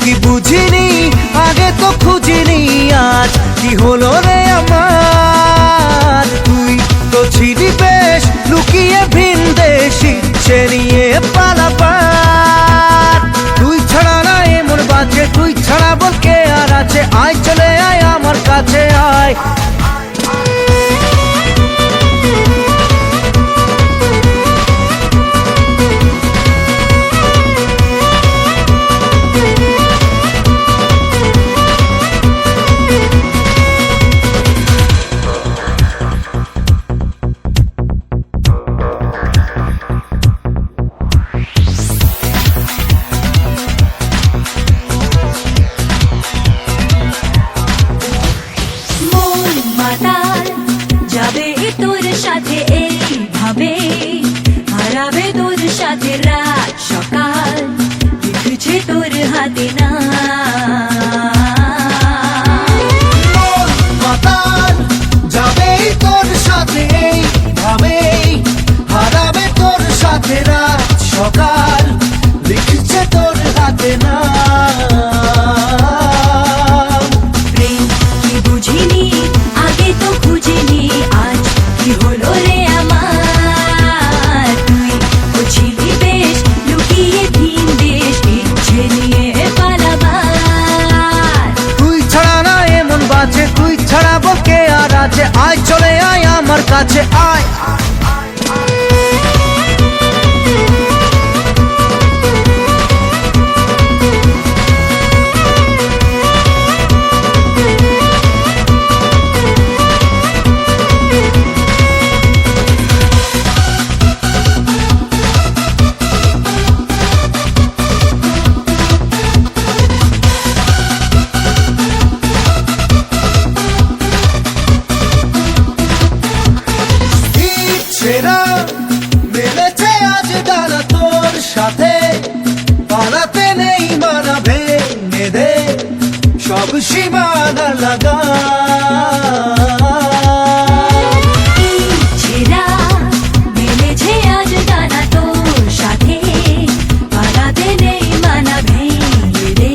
কি বুঝিনি আগে তো খুঁজিনি, আজ কি হলো রে আমার। তুই তো ছিলি বেশ লুকিয়ে ভিন দেশি সে নিয়ে পালাবার। তুই ছাড়া না এমন বাজে, তুই ছাড়া বল কে আর আছে। আয় চলে আয় আমার কাছে আয়। তোর সাথে এইভাবে হারাবে তোর সাথে রাত সকাল, লিখছে তোর হাতে না। যাবে তোর সাথে এইভাবে হারাবে তোর সাথে রাত সকাল, লিখছে তোর হাতে না। প্রেম কি বুঝিনি আগে তো খুঁজিনি, আজ কি হলো রে আমার। তুই বুঝিলি বেশ লুকিয়ে ভিন দেশ ইচ্ছে নিয়ে পালাবার। তুই ছাড়া না এমন বাজে, তুই ছাড়া বল কে আর আছে। আয় চলে আয় আমার কাছে আয়। মেলেছে আজ ডানা তোর সাথে, পালাতে নেই মানা ভেঙে দে সব সীমানা লাগা। মেলেছে আজ ডানা তোর সাথে, পালাতে নেই মানা ভেঙে দে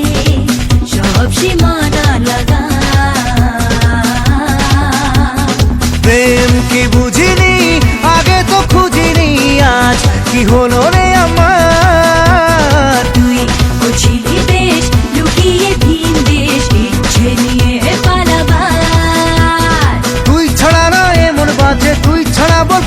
সব সীমানা লাগা। প্রেম কি বুঝিনি আগে তো খুঁজিনি, আজ কি হলো রে আমার। তুই বুঝিলি বেশ লুকিয়ে ভিন দেশ ইচ্ছে নিয়ে পালাবার। তুই ছাড়া না এমন বাজে, তুই ছাড়া বল